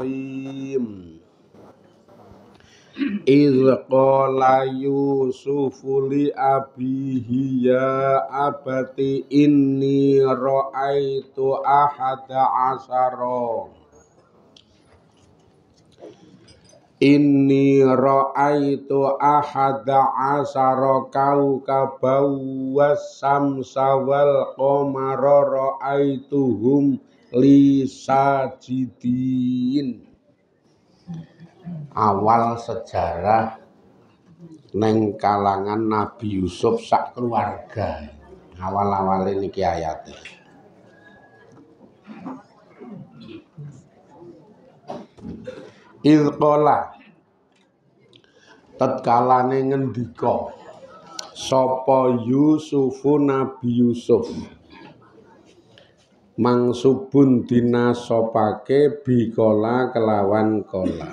Bismillahirrahmanirrahim. Idz qala Yusufu li abihi ya abati inni ra'aitu ahada asyara kaukaban was-samsa wal qamara ra'aituhum li sajidin. Awal sejarah neng kalangan Nabi Yusuf sak keluarga. Awal-awal niki ayate. Ilqola tatkalane ngendika sapa Yusufu Nabi Yusuf mangsubun dinasopake bikola kelawan kola.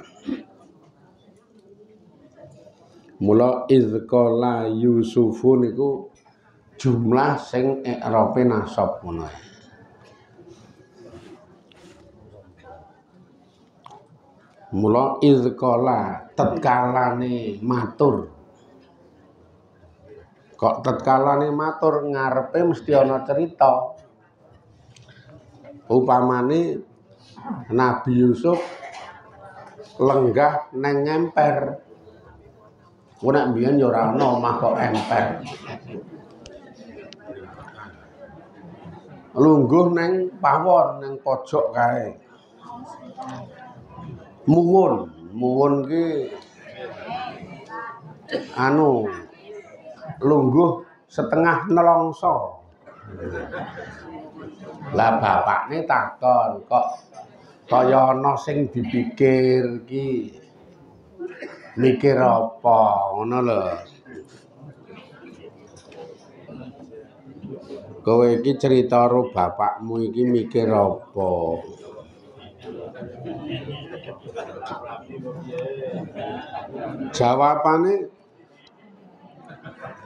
Mula izqala Yusufu niku jumlah sing i'rabe nasab ngono. Mula izqala tatkalane matur. Kok tatkalane matur ngarepe mesti ana cerita. Upamane Nabi Yusuf lenggah neng emper. Ku nek mbiyen ya ora ana omah kok emper. Lungguh neng pawon neng pojok kae. Muwun ki lungguh setengah nelongso. Lah bapakne takon, kok kaya ana sing dipikir ki. Mikir apa ngono lho. Kowe iki cerita karo bapakmu iki mikir apa? Jawabane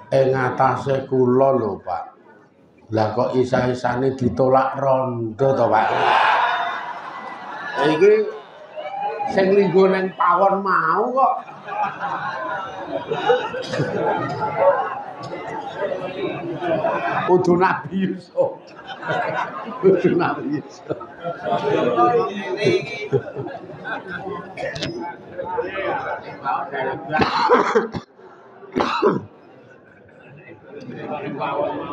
ing atase kula lho, Pak. Lah kok isa-isane ditolak rondo to, Pak? Iki sing linggo ning pawon mau kok. Kudu Nabi Yusuf. Kudu Nabi Yusuf.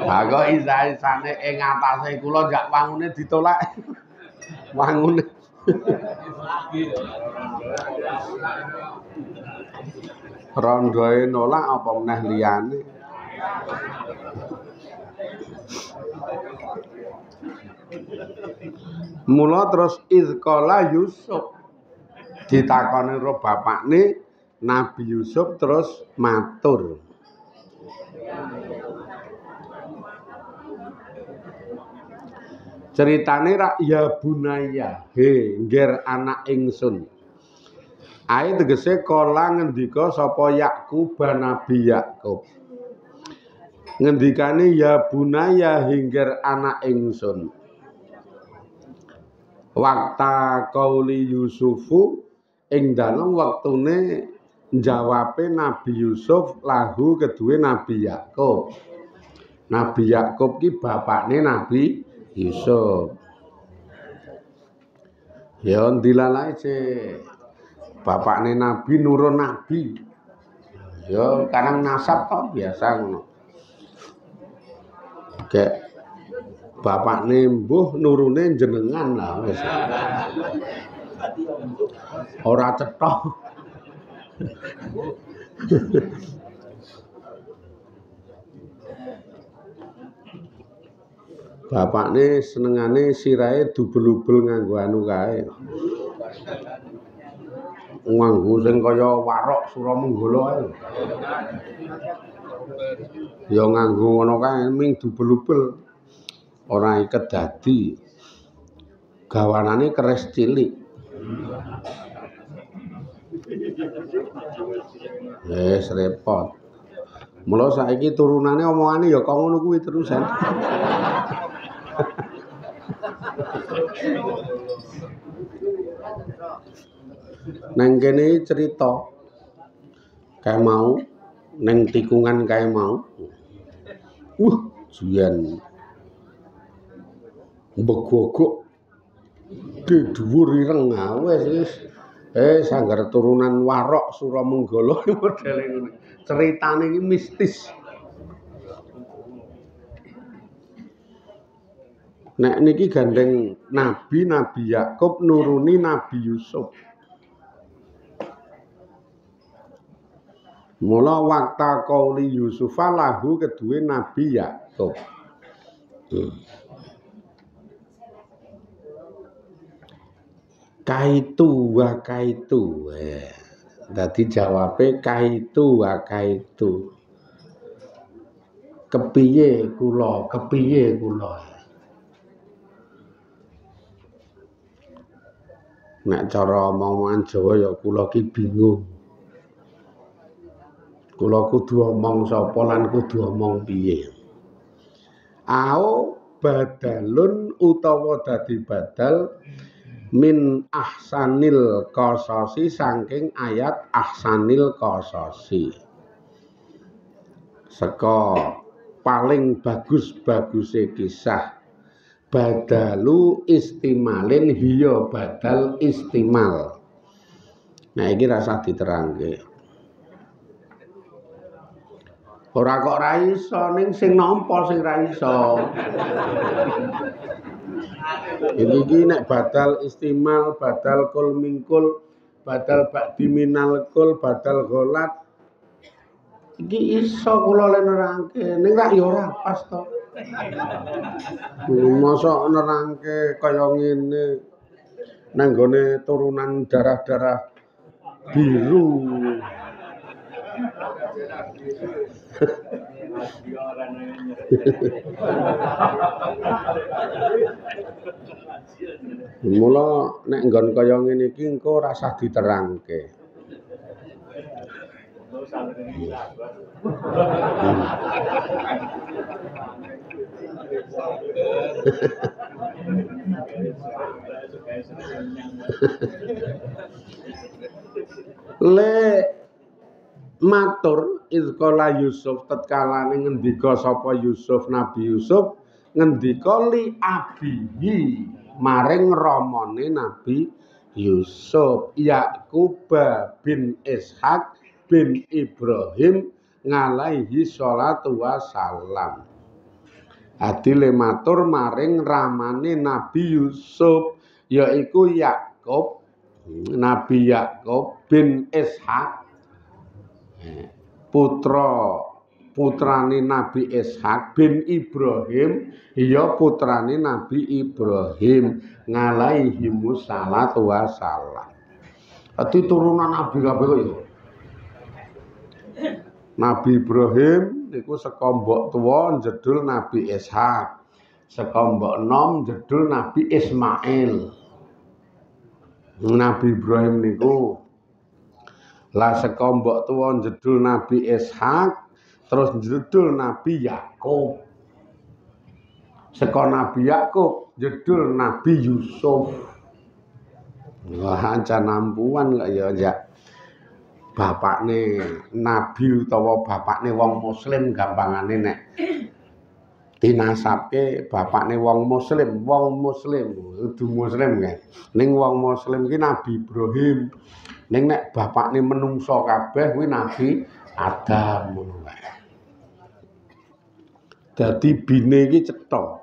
Aku isa-isane ing atase kula jak wangune ditolak. Wangune. Rondoe nolak apa meneh liyane. Mula terus izqala Yusuf ditakoni karo bapakne Nabi Yusuf terus matur. Ceritane rak ya bunaya, he ngger anak ingsun. Ae tegese kala ngendika sapa Yakub Nabi Yakub. Ngendikane ya bunaya hingger anak ingsun. Wakta qauli Yusufu ing dalem wektune jawabe Nabi Yusuf lahu kedue Nabi Yakub. Nabi Yakub ki bapakne Nabi Yusuf. Ya dilalae sih. Bapakne Nabi nurun Nabi. Ya karang nasab kok biasa ngono. Kayak bapakne mbuh nurune jenengan lah wis. Ora cethok. Bapakne senengane sirahe dubel-ubel nganggo anu kae. Nganggo sing kaya warok Suramanggala ae. Ya nganggo ngono kae ming dubel-ubel. Ora iket dadi. Gawanane keris cilik. Wis repot. Mula saiki turunane omongane ya kok ngono kuwi terusan. Neng kene cerita kayak mau neng tikungan kayak mau. Jian begogok di dhuwur ireng wis sanggar turunan Warok Suramenggala modele ngene. Ceritane iki mistis. Nek niki gandeng Nabi Yakub nuruni Nabi Yusuf. Mula wakta qauli Yusufa lahu kedue Nabi Yakub. Kaitu wa kaitu. Dadi jawabe kaitu wa kaitu. Kepiye kula. Nek cara omongan Jawa ya kula ki bingung. Kula kudu omong sapa lan kudu omong piye. Ao badalun utawa dadi badal min ahsanil qasasi saking ayat ahsanil qasasi. Seka paling bagus-baguse kisah. Badalu istimalin hiya badal istimal. Nah iki rasa diterangke. Ora kok ra iso ning sing nampa sing ra iso. Iki nek badal istimal, badal kul mingkul, badal ba'di minal kul, badal gholat. Iki iso kula le nerangke, ning ra ya ora pas to. Mosok nerangke kaya ngene nang gone turunan darah-darah biru. Mula nek nggon kaya ngene iki engko rasah diterangke. Le matur izqala Yusuf tatkala ngendika sapa Yusuf Nabi Yusuf ngendika li abihi maring ramane Nabi Yusuf Yakub bin Ishak bin Ibrahim ngalaihi sholatu wassalam. Adile matur maring ramane Nabi Yusuf yaiku Yakub, Nabi Yakub bin Ishak putrane Nabi Ishak bin Ibrahim ya putrane Nabi Ibrahim ngalaihi musallatu wassalam. Dadi turunan Nabi kabeh kok ya. Nabi Ibrahim niku saka mbok tuwa jedul Nabi Ishak. Saka mbok enom jedul Nabi Ismail. Nabi Ibrahim niku lah saka mbok tuwa jedul Nabi Ishak, terus jedul Nabi Yakub. Saka Nabi Yakub jedul Nabi Yusuf. Wah, ancen ampuan kok ya. Bapakne nabi utawa bapakne wong muslim gampangane nek dinasabke bapakne wong muslim kudu muslim kan ning wong muslim ki Nabi Ibrahim ning nek bapakne menungso kabeh kuwi Nabi Adam ngono wae. Dadi bine iki cetha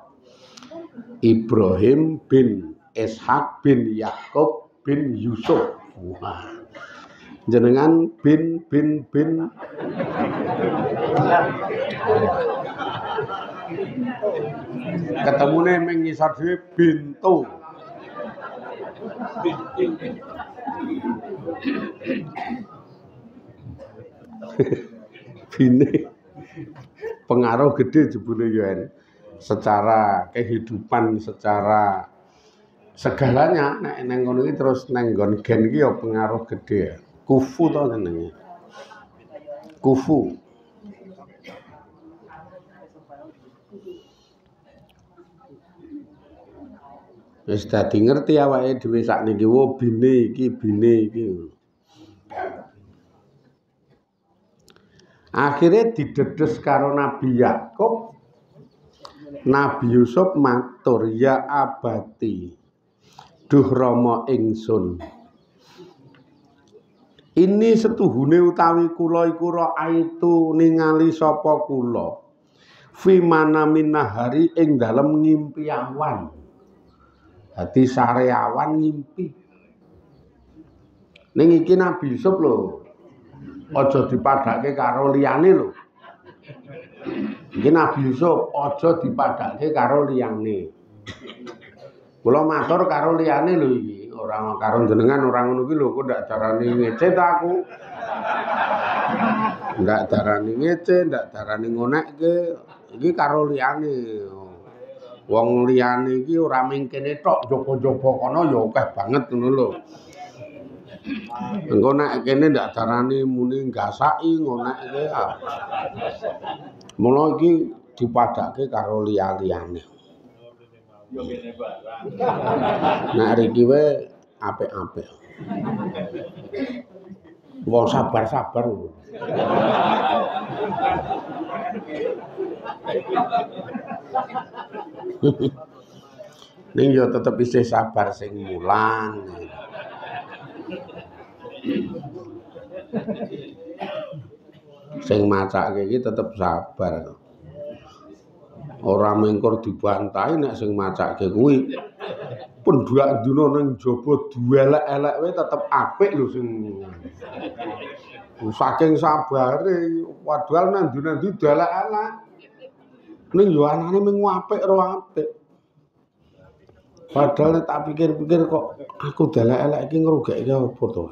Ibrahim bin Ishak bin Yakub bin Yusuf. Wah. Jenengan bin ketemune ming ngisor dhewe bintu. Bine pengaruh gede jebule ya secara kehidupan, secara segalanya nek nang ngono iki terus nang nggon gen iki ya pengaruh gede ya. Kufu to jenenge. Kufu. Wis dadi ngerti awake dhewe sakniki wo bine iki. Akhirnya didedes karo Nabi Yakub. Nabi Yusuf matur, ya abati, duh Rama ingsun. Ini setuhune utawi kula iku raaitu ningali sapa kula. Fi manamin nahari ing dalem ngimpi awan. Dadi sare awan ngimpi. Ning iki Nabi Yusuf lho. Aja dipadhake karo liyane lho. Iki Nabi Yusuf aja dipadhake karo liyane. Kula matur karo liyane lho iki, ora karo jenengan ora ngono iki lho, kok ndak darani ngece ta aku. Ndak darani ngece, ndak darani ngonekke. Iki karo liyane. Wong liyane iki ora ming kene tok, jaba-jaba kono ya akeh banget ngono lho. Engko nek kene ndak darani muni gasaki ngonekke. Mula iki dipadhake karo liya-liyane. Nek riki wae apik-apik. Wong sabar-sabar. Ning yo tetep isih sabar sing mulang. Sing macake iki tetep sabar. Ora mengkur dibantahi nek sing macake kuwi penduak dina ning jaba duelek-elek wae tetep apik lho sing saking sabare padahal nang ndi-ndi delek-elek ning yo anane mung apik ro apik. Padahal nek tak pikir-pikir kok aku delek-elek iki ngrugekke apa to?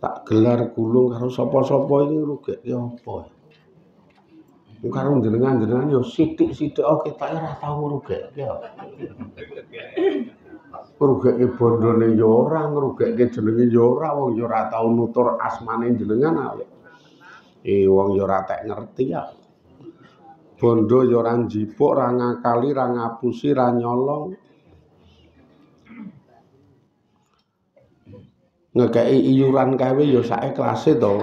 Tak gelar gulung karo sapa-sapa iki ngrugekke apa? Karo jenengan-jenengan yo sithik-sithik ketoke ora tau ngrugekke. Ngrugekke bondone yo ora, ngrugekke jenenge yo ora, wong yo ora tau nutur asmane jenengan awake. Wong yo ora tek ngerti ya. Bondo yo ora njipuk, ora ngakali, ora ngapusi, ora nyolong. Ngekeki iuran kae yo sak iklase to.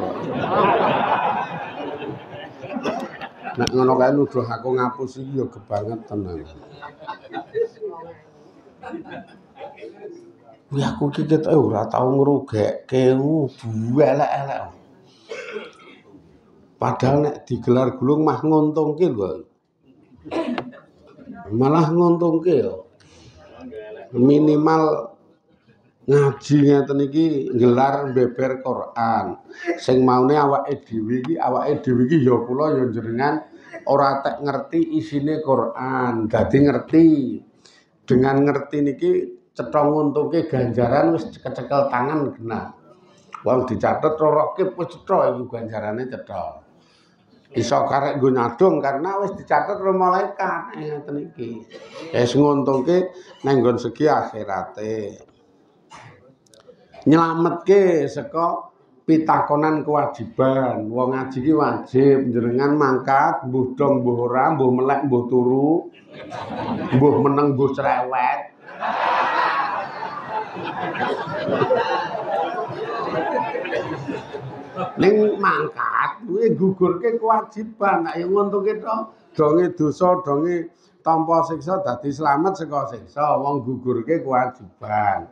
Nek ngono kae nuduh aku ngapus iki ya kebangetan. Kuwi aku iki ketok ora tau ngrugekke elek-elek. Padahal nek digelar gulung mah nguntungke lho. Malah nguntungke ya. Minimal ngaji ngeten iki gelar beber Quran. Sing maune awake dhewe iki ya kula ya jenengan ora tek ngerti isine Quran. Dadi ngerti. Dengan ngerti niki cetha nguntungke ganjaran wis kecekel tangan genah. Wong dicatet rorokip wis cetha iku ganjarane cetha. Iso karek nggo nyadong karena wis dicatet karo malaikat ngeten iki. Wis nguntungke nang nggon segi akhirate. Nyelametke saka pitakonan kewajiban. Wong ngaji iki wajib jenengan mangkat mbuh dong mbuh ora, mbuh melek mbuh turu, mbuh meneng mbuh cerewet. Ning mangkat kuwi gugurke kewajiban. Nek nguntungke to donge dosa, donge tampa siksa dadi slamet saka siksa. Wong gugurke kewajiban.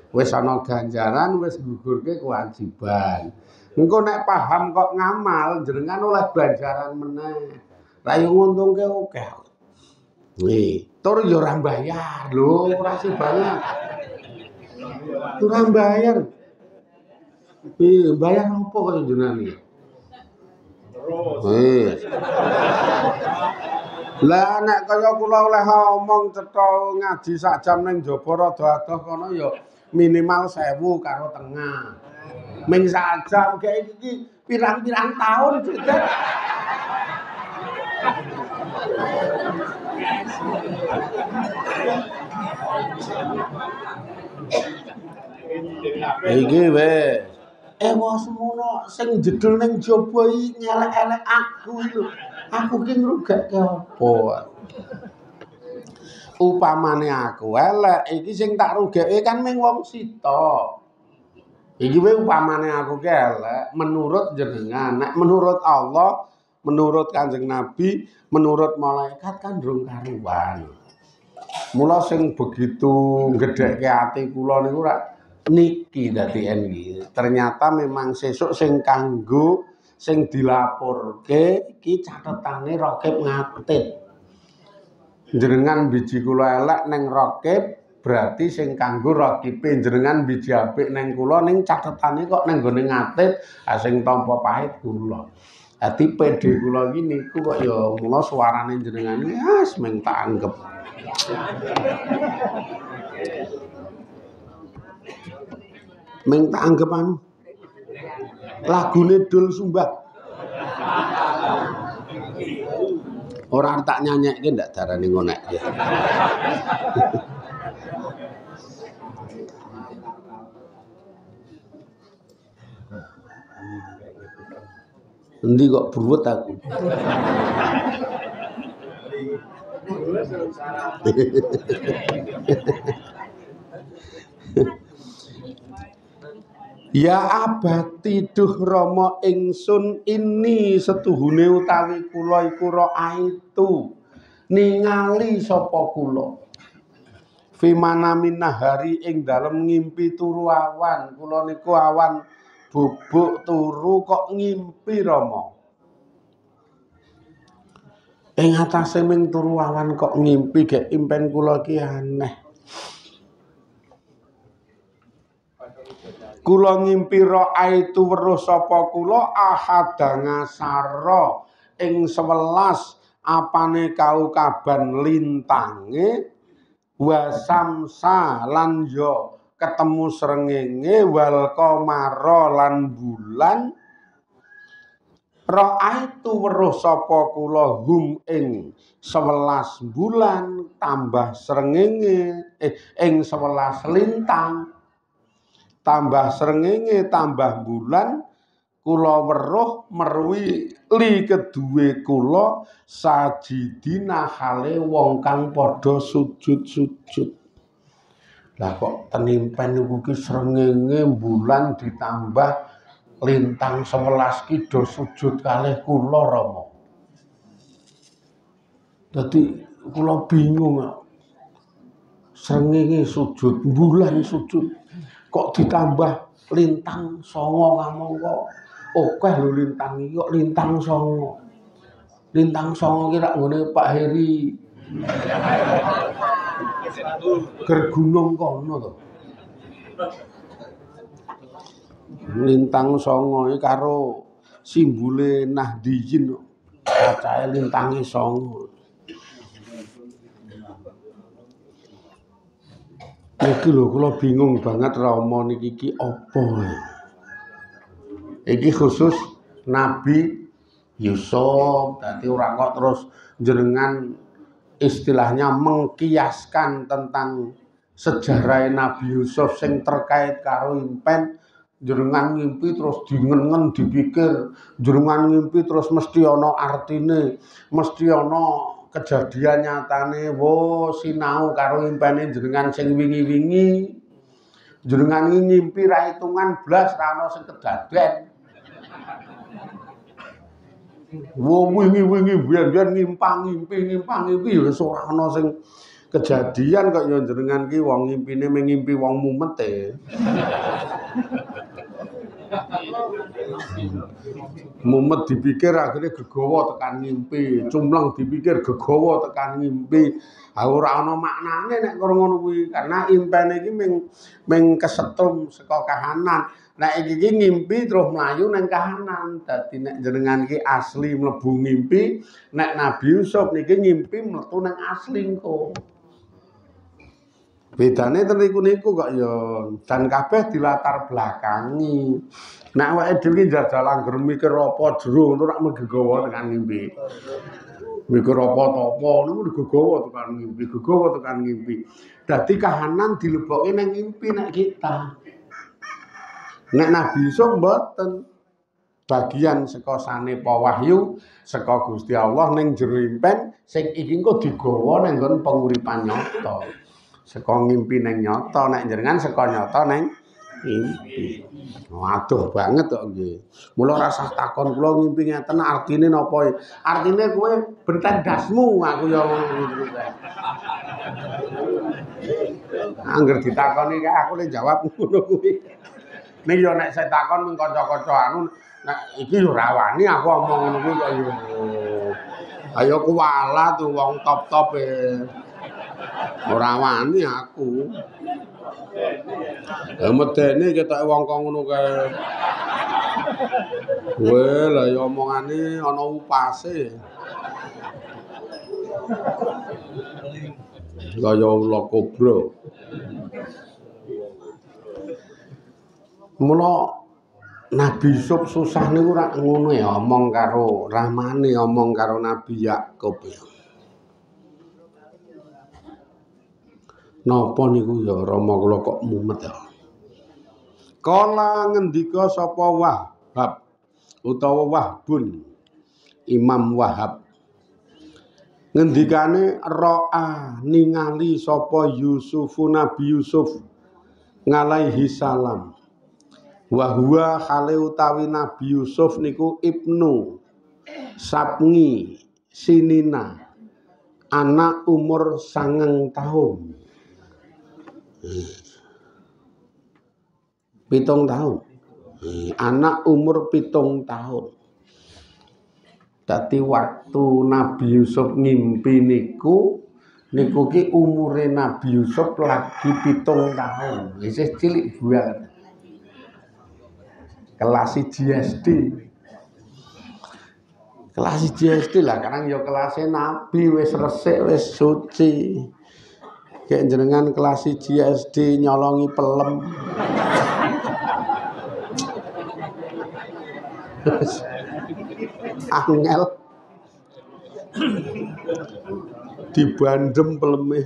Wis ana ganjaran wis gugurke kewajiban. Engko nek paham kok ngamal jenengan oleh ganjaran meneh. Lah yo nguntungke akeh. Tur yo ora bayar lho, ora sih banyak. Ora bayar. Bayar apa kok jenengan iki? Terus. Lah nek kaya kula oleh omong cetha ngaji sak jam ning jaba rada adoh kono ya minimal 1000 karo tengah. Ming sak jam kayak iki pirang-pirang tahun cedak. Iki wis wis semono sing jedul ning jaba iki ngelek-elek aku lho. Aku ki ngrugekke apa? upamane aku elek iki sing tak rugeke kan mung wong sita. Iki wae upamane aku ki elek menurut jenengan, nek menurut Allah, menurut Kanjeng Nabi, menurut malaikat kan durung karuan. Mula sing begitu gedhekke ati kula niku rak niki dadi engi. Ternyata memang sesuk sing kanggo sing dilaporke iki catetane Raqib Ngatid. Jenengan biji kula elek ning Raqib berarti sing kanggo Raqibe jenengan biji apik ning kula ning catetane kok ning gone Ngatid sing tampa pahit kula. Dadi PD kula iki niku kok ya mula suarane jenengan wis meng tak anggap. Meng tak anggap anu. Lagune Dul Sumbang. Ora tak nyanyekke ndak darane ngonek. Endi kok bruwet aku. Ya abati duh Rama ingsun ini setuhune utawi kula iku raaitu ningali sapa kula fimana minahari ing dalem ngimpi turu awan kula niku awan bubuk turu kok ngimpi Rama ing atase ming turu awan kok ngimpi gek impen kula ki aneh. Kula ngimpi raaitu weruh sapa kula ahadangasara ing 11 apane kaukaban lintange wasamsa lan ya ketemu srengenge wal qamara lan bulan raaitu weruh sapa kula hum ing 11 bulan tambah srengenge ing 11 lintang tambah srengenge tambah bulan kula weruh merwi li keduwe kula sajidina hale wong kang padha sujud-sujud. Lah kok tenimpen niku ki srengenge bulan ditambah lintang 11 ki do sujud kalih kula Rama. Dadi kula bingung srengenge sujud, bulan sujud. Kok ditambah lintang 9 kamangka akeh lho lintang iki kok lintang 9. Lintang 9 ki rak nggone Pak Heri. Ger gunung kono to. Lintang 9 iki karo simbole Nahdiyin cacahe lintange 9. Iki lho kula bingung banget Rama niki iki apa. Iki khusus Nabi Yusuf. Dadi ora kok terus jenengan istilahnya mengkiaskan tentang sejarah Nabi Yusuf sing terkait karo impen jenengan ngimpi terus dingen-ngen dipikir jenengan ngimpi terus mesti ana artine, mesti ana kejadian nyatane wo sinau karo impene jenengan sing wingi-wingi jenengan ngimpi ra hitungan blas ra ono sing kedaden wo wingi-wingi biyen ngimpang ngimpi wis ora ono sing kejadian kok ya jenengan ki wong ngimpine ngimpi wong mumet mumet dipikir akhirnya gegawa tekan ngimpi, cumleng dipikir gegawa tekan ngimpi. Ora ana maknane nek karo ngono kuwi karena impene iki ming kesetrum saka kahanan. Nek iki ngimpi terus mlayu nang kahanan. Dadi nek jenengan iki asli mlebu ngimpi, nek Nabi Yusuf niki ngimpi metu nang asli engko. Bedane ten niku kok ya dan kabeh dilatar belakangi. Nek awake dhewe njajal angger mikir apa jero ngono rak gegawa tekan ngimpi. Mikir apa-apa niku gegawa tekan ngimpi. Dadi kahanan dilebokke nang ngimpi nek kita. Nek Nabi Yusuf mboten. bagian saka sanepa wahyu saka Gusti Allah ning jero impen sing iki engko digawa ning nggon penguripan nyata. Saka ngimpi ning nyata nek jenengan saka nyata ning ngimpi. Waduh banget kok nggih. Mula rasah takon kula ngimpi ngeten artine napa? Artine kowe benteng dasmu aku ya ngono kae. Angger ditakoni kae aku ning jawab ngono kuwi. Ning yo nek saya takon mung kanca-kanca anu nek iki yo ora wani aku omong ngono kuwi kok yo. Ayo kuwalat wong top-top e. Ora wani aku. Ya medene ketoke wong kok ngono kae. Weh lah ya omongane ana upase. Kaya ula kobra. Mula Nabi Yusuf susah niku ora ngono ya omong karo ramane omong karo Nabi Yakub ya. Napa niku ya Rama kula kok mumet ya. Kala ngendika sapa Wahab utawa Wahbun Imam Wahab ngendikane ro'a ningali sapa Yusufu Nabi Yusuf ngalaihi salam wa huwa khale utawi Nabi Yusuf niku ibnu sabngi sinina anak umur 9 tahun 7 tahun anak umur 7 tahun. Dadi waktu Nabi Yusuf ngimpi niku ki umure Nabi Yusuf lagi 7 tahun. Isih cilik banget. Kelas SD. Kelas SD lah, karang ya kelasnya Nabi wis resik wis suci. Kayak jenengan kelas SD nyolongi pelem. Angel dibandem peleme.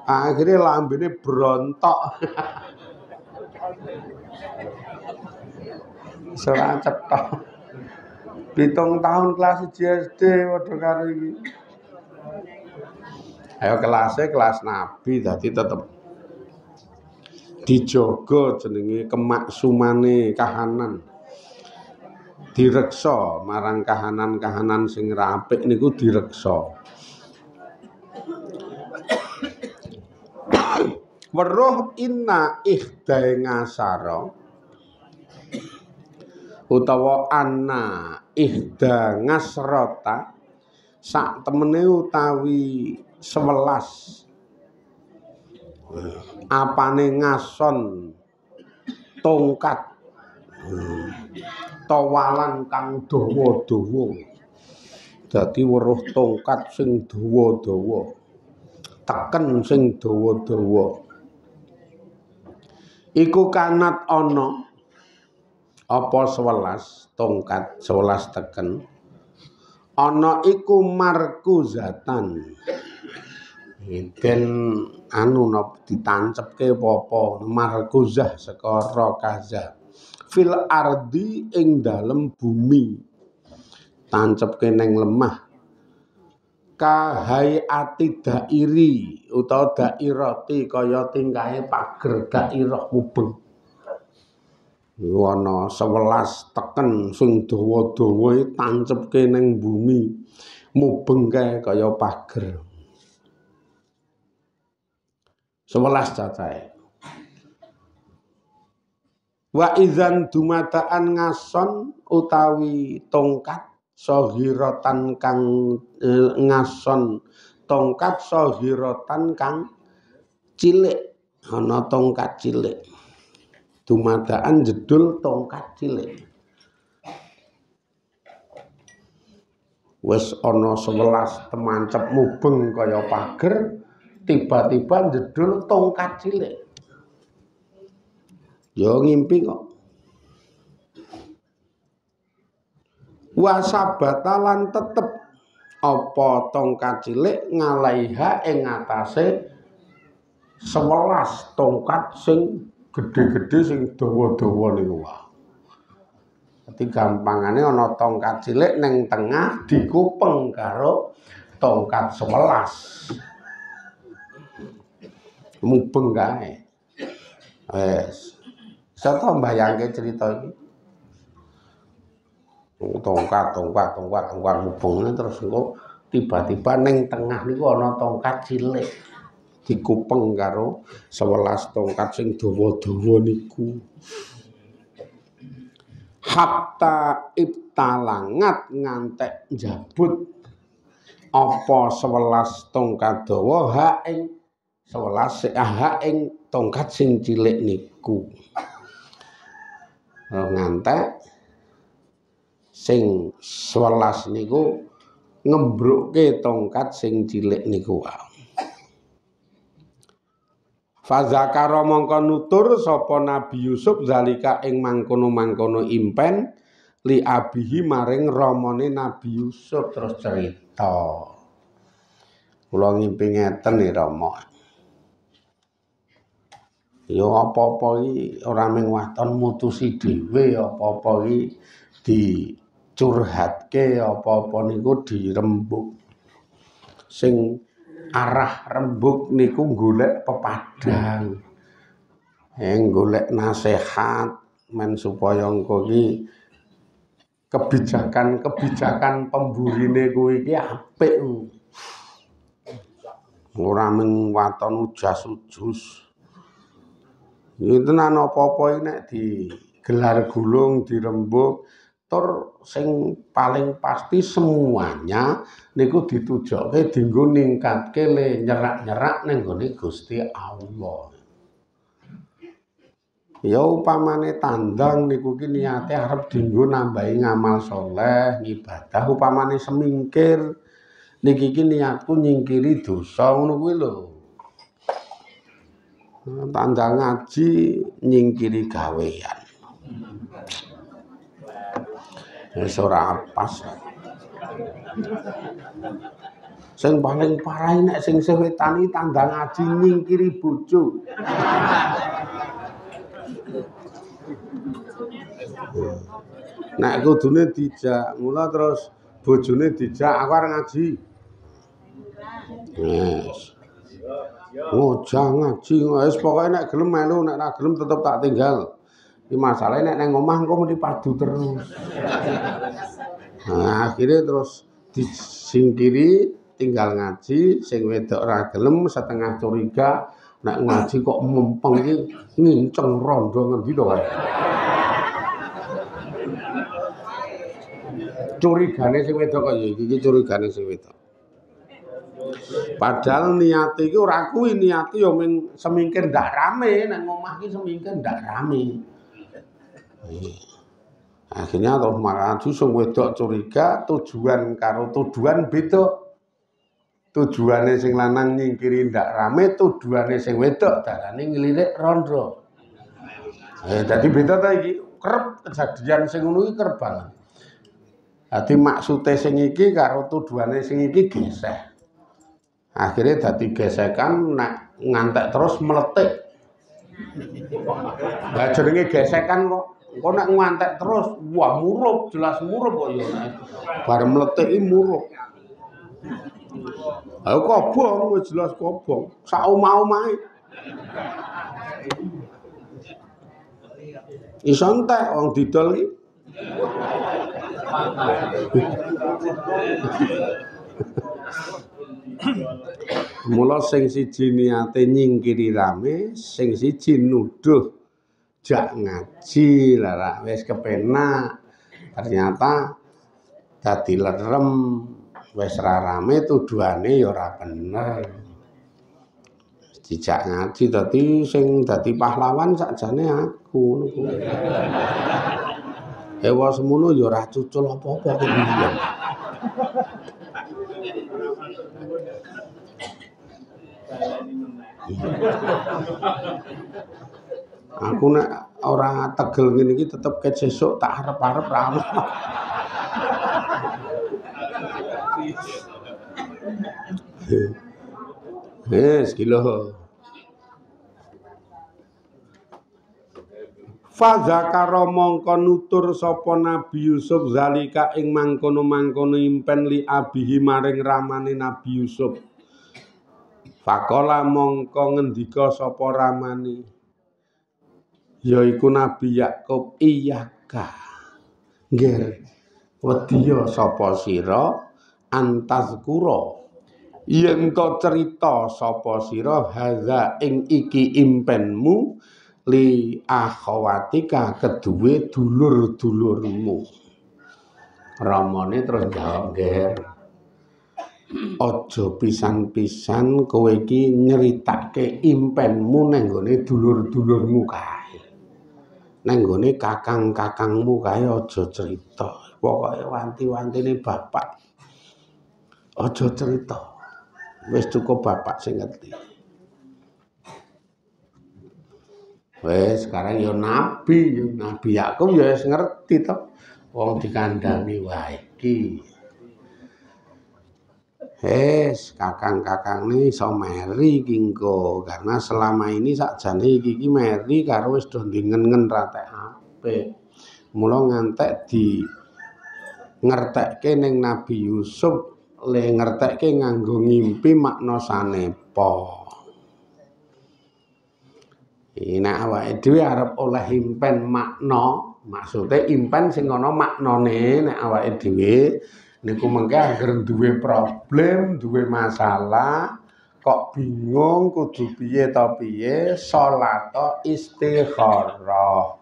Akhirnya lambene brontok. Serang cetok. 7 tahun kelas SD padha karo iki. Ayo kelas Nabi dadi tetep dijogo jenenge kemaksumane kahanan. Direksa marang kahanan-kahanan sing apik niku direksa. Weruh inna ihdae ngasara utawa anna ihda ngasrota sak temene utawi 11 apane ngason tongkat tawalan kang dawa-dawa. Dadi weruh tongkat sing dawa-dawa. Teken sing dawa-dawa. Iku kanat ana apa 11 tongkat 11 teken. Ana iku markuzatan. Den anu ditancepke apa markuzah saka rakaza. Fil ardi ing dalem bumi tancepke ning lemah kahayati dairi utawa dairati kaya tingkahe pager dairah mubeng ana 11 teken sing dawa-dawa tancepke ning bumi mubeng kae kaya pager 11 cacahe. Wa idzan dumadaan ngason utawi tongkat sohiratan kang ngason tongkat sohiratan kang cilik ana tongkat cilik dumadaan jedul tongkat cilik wis ana 11 temancep mubeng kaya pager tiba-tiba jedul tongkat cilik. Yo ngimpi kok. Wasabatalan tetep apa tongkat cilik ngalaiha ing ngatasé 11 tongkat sing gedhe-gedhe sing dawa-dawa niku wae. Dadi gampangane ana tongkat cilik ning tengah dikupeng karo tongkat 11. Mubeng kae. Wes. Soto mbayangke cerita iki. Tongkat mubeng terus engko tiba-tiba ning tengah niku ana tongkat cilik. Dikupeng karo 11 tongkat sing dawa-dawa niku. Hatta ibtalangat ngantek njabut apa 11 tongkat dawa ha ing 11 ha ing tongkat sing cilik niku. Ngantek sing 11 niku ngembrukke tongkat sing cilik niku wae. Fazakara mongko nutur sapa Nabi Yusuf zalika ing mangkono-mangkono impen li abihi maring ramane Nabi Yusuf terus cerita. Kula ngimpi ngeten nih Rama. Ya apa-apa iki ora mung waton mutusi dhewe, apa-apa iki dicurhatke, apa-apa niku dirembug. Sing arah rembug niku golek pepadang. Golek nasihat men supaya engko iki kebijakan pemburine kuwi iki apik. Ora mung waton ujas-ujus. Iki tenan apa-apa iki nek digelar gulung dirembug tur sing paling pasti semuanya niku ditujokke dienggo ningkatke le nyerak-nyerak ning gone Gusti Allah. Ya upamane tandang niku ki niate arep dienggo nambahi ngamal saleh, ibadah, upamane semingkir niki ki niatku nyingkiri dosa ngono kuwi lho. Tandang ngaji nyingkiri gawean. Wis ora pas. Sing paling parah nek sing sewetani tandang ngaji nyingkiri bojo. Nek kudune dijak, mula terus bojone dijak aku arep ngaji. Yes. Ngojang ngaji, wis pokoke nek gelem melu, nek ora gelem tetep tak tinggal. Iki masalahe nek nang omah engko mesti padu terus. Nah, akhirnya terus disingkiri tinggal ngaji, sing wedok ora gelem setengah curiga, nek ngaji kok mempeng iki nginceng rondo ngendi to wae. Curigane sing wedok kok ya iki curigane sing wedok. Padahal niat iki ora kuwi, niat ya mung semingkir ndak rame, nang omah iki semingkir ndak rame. Akhirnya terus maju sing wedok curiga tujuan karo tujuan beda. Tujuane sing lanang nyingkiri ndak rame, tujuane sing wedok darane nglirik rondo. Dadi beda ta iki, kerep kejadian sing ngono iki kerep banget. Dadi maksude sing iki karo tujuane sing iki geseh. Akhirnya dadi gesekan nek ngantek terus meletik. Lah jenenge gesekan kok. Engko nek ngantek terus wah murup, jelas murup kok ya. Bareng mletiki murup. Ayo kobong wis jelas kobong. Sak omah-omahe. Iso entek wong didol iki. Mula sing siji niate nyingkiri rame, sing siji nuduh jak ngaji lah wis kepenak. Ternyata dadi lerem wis ra rame tuduhane ya ora bener. Dijak ngaji dadi sing dadi pahlawan sakjane aku ngono kuwi. Ewa semono ya ora cucul apa-apa kepiye. Aku nek ora tegel ngene iki tetep ket sesuk tak arep-arep ra ono. Wis ki lho. Fazakara mongko nutur sapa Nabi Yusuf zalika ing mangkono-mangkono impen li abihi maring ramane Nabi Yusuf. Fakola mongko ngendika sapa ramane yaiku Nabi Yakub iyaka nggih wedya sapa sira antazkura yen to cerita sapa sira haza ing iki impenmu li akhawatika keduwe dulur-dulurmu. Ramane terus jawab ger aja pisan-pisan kowe iki nyeritake impenmu nang gone dulur-dulurmu kae. Nang gone kakang-kakangmu kae aja cerita. Pokoke wanti-wantine bapak aja cerita. Wis cukup bapak sing ngerti. Wes sekarang yo Nabi Yakub ya wis ngerti to. Wong dikandani wae iki. Kakang-kakang ini iso meri kingko karena selama ini sakjane iki meri karo wis do ndingen ratek apik. Mula ngantek di ngertekke ning Nabi Yusuf le ngertekke nganggo ngimpi makna sanepa. Nek awake dhewe arep oleh impen makna, maksude impen sing ana maknane nek awake dhewe niku mengke anggere duwe problem, duwe masalah, kok bingung kudu piye to piye, salat istikharah.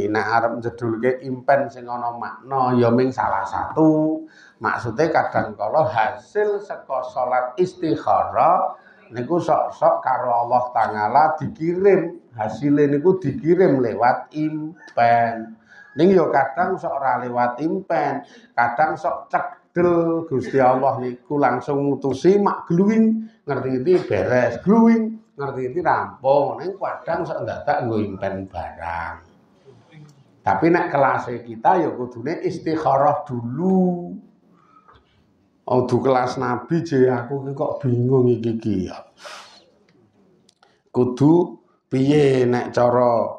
Nek arep njedulke impen sing ana makna ya ming salah satu. Maksude kadang kala hasil saka salat istikharah niku sok-sok karo Allah Ta'ala dikirim, hasilnya niku dikirim lewat impen. Ning yo kadang sok ora lewat impen, kadang sok cedel Gusti Allah niku langsung mutusi mak gluwing, ngerti beres, gluwing, ngerti rampung. Ning kadang sok ndadak nggo impen barang. Tapi nek kelasé kita ya kudune istikharah dulu. Audu kelas Nabi je aku kok bingung iki ya. Kudu piye nek cara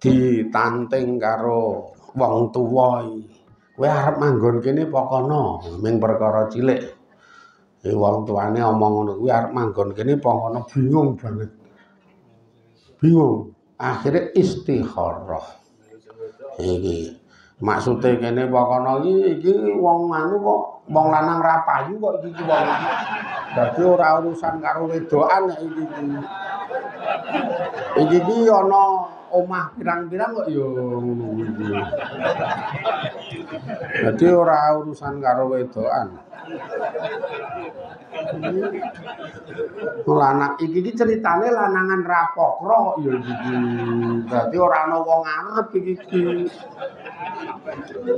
ditanting karo wong tuwa iki. Kowe arep manggon kene pokono, ming perkara cilik. Wong tuane omong ngono kuwi arep manggon kene pokono bingung banget. Bingung. Akhire istikharah. Iki maksude kene pokono iki wong anu kok wong lanang ra payu kok iki wong iki. Dadi ora urusan karo wedokan nek iki. Iki ana omah pirang-pirang kok ya ngono iki. Dadi ora urusan karo wedokan. Lanang iki ceritane lanangan rapokro kok ya iki. Dadi ora ana wong arep iki.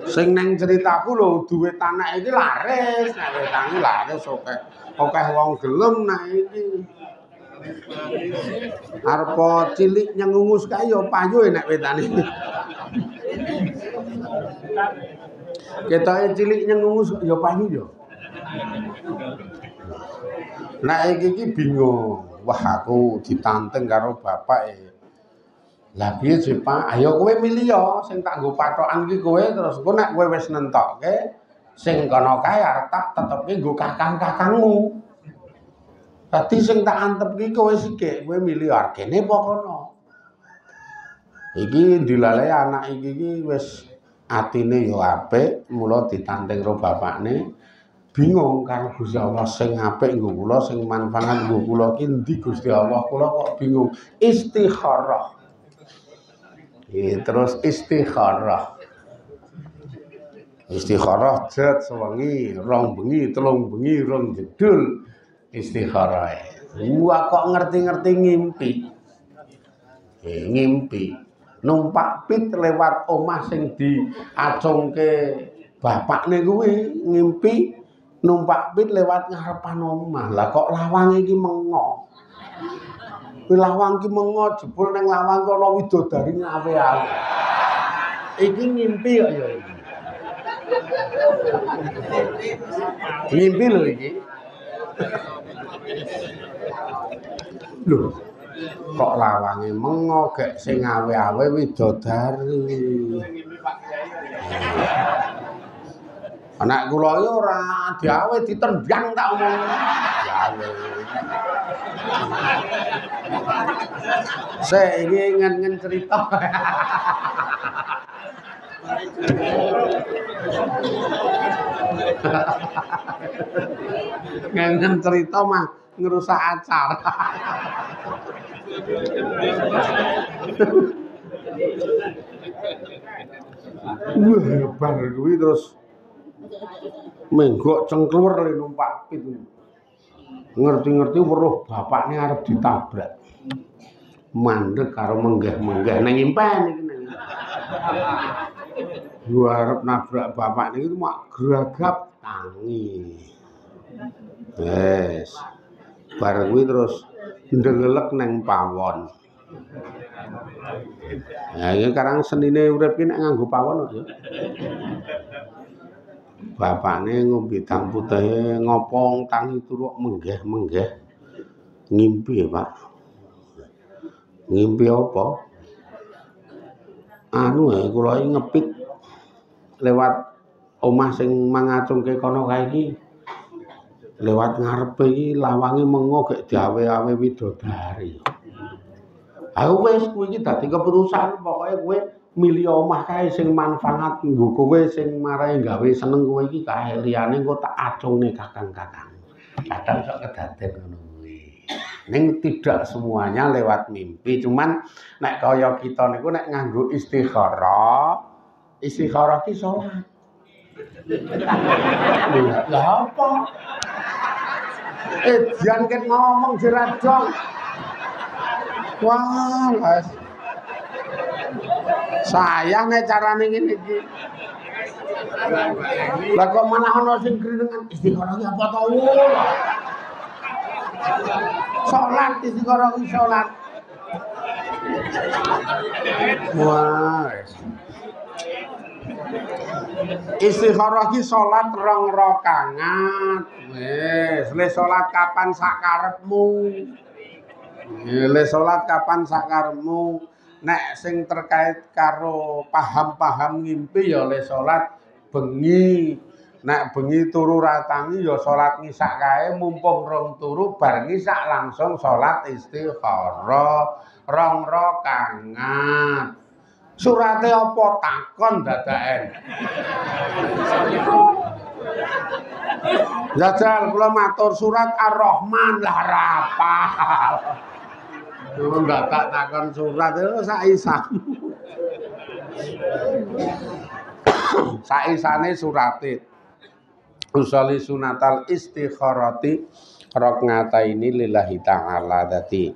Sing neng ceritaku lho duwe tanah iki laris, nek wetangi laris akeh wong gelem nek iki. Arep cilik nyengungus kae ya payu nek wetane. Ketoke cilik nyengungus ya payu ya. Nek iki bingung, wah aku ditanteng karo bapak Lah piye sih Pak? Ayo kowe milih ya sing tak nggo patokan iki kowe terus engko nek kowe wis nentokke sing kono kae arep tak tetepi nggo kakang-kakangmu. Dadi sing tak antep iki kowe sithik, kowe milih arep kene apa kono. Iki dilale anak iki wis atine ya apik, mula ditanteng karo bapakne. Bingung karo Gusti Allah sing apik nggo kula, sing manfaat nggo kula ki endi Gusti Allah, kula kok bingung. Istikharah. Terus istikharah jet sewengi, rong bengi, telung bengi, rong jedul istikharah. Kok ngerti-ngerti ngimpi. Ngimpi numpak pit lewat omah sing diacungke bapakne kuwi, ngimpi numpak pit lewat ngarepan omah. Lah kok lawang iki mengo. Lawang ki mengo jebul ning lawang ana widodari ngawe-awe. Iki ngimpi kok ya iki. Ngimpi lho iki. Lho. kok lawange mengo gek sing awe-awe widodari. Anak kula iki ora diawe ditendang tak omong. Diawe. Sik iki ngen-ngen cerita. Ngen cerita mah ngerusak acara. Wah, bar kuwi terus menggok cengkluwer le numpak pit. Ngerti-ngerti weruh bapakne arep ditabrak. Mandeg karo menggeh-menggeh nang impen iki nang. Gua arep nabrak bapak niki mak gragap tangi. Wes. Bar kuwi terus ndelelek nang pawon. Nah, iki karang senine urip ki nek nganggo pawon ya. Bapakne ngombe tang putih ngopong tangi turu menggeh-menggeh. Ngimpi ya, Pak. Ngimpi apa? Anu kula ngepit lewat omah sing mangacungke kono kae iki. Lewat ngarepe iki lawange mengo gek diawe-awe widodari. Aku wis kuwi iki dadi keputusan pokoke kowe milih omah kae sing manfaat nggo kowe sing marai gawe seneng kowe iki kae liyane engko tak acungne kakang-kakang. Kadang sok kedaden ngono kuwi. Ning tidak semuanya lewat mimpi, cuman nek kaya kita niku nek nganggo istikharah, istikharah ki salat. Lah apa? Jan ket ngomong jeradong. Wah, guys. Sayang nek carane ngene iki. Lah kok malah ana sing grenengan istikharah ki apa to? Salat istikharah ki salat. Wah. Istikharah ki salat 2 rakaat. Wis, le salat kapan sakarepmu. Le salat kapan sakarepmu. Nek sing terkait karo paham-paham ngimpi ya le salat bengi. Nek bengi turu ratangi ya salat ngisak kae mumpung rong turu bar ngisak langsung salat istikharah 2 rakaat. Surate apa takon dadaken. Jajal kula matur surat Ar-Rahman lah rapal. Enggak takon surat itu saisan. Saisane surate. Usali sunatal istikharati rakaataini lillahi ta'ala dadi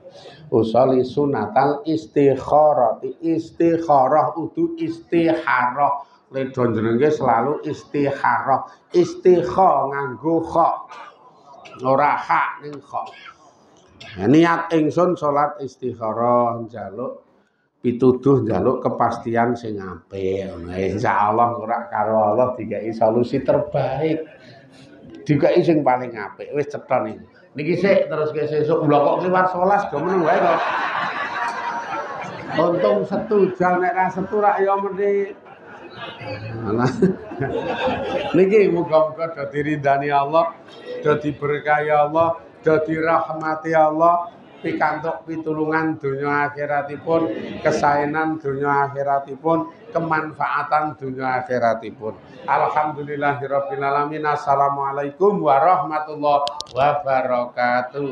usali sunatal istikharati istikharah udu istikharah le jenenge selalu istikharah istikha nganggo kha ora hak ning kha niat ingsun salat istikharah njaluk pituduh njaluk kepastian sing apik insyaallah ora karo Allah dikai solusi terbaik dikai sing paling apik wis cetha niki sik terus ke sesuk lha kok liwat 11 do meneng wae kok untung setujal nek ra setu rak ya mesti niki muga-muga dadi ridani Allah dadi berkahi Allah dadi rahmati Allah pikantuk pitulungan dunya akhiratipun, kesaenan dunya akhiratipun, kemanfaatan dunya akhiratipun. Alhamdulillahirabbil alamin. Assalamualaikum warahmatullahi wabarakatuh.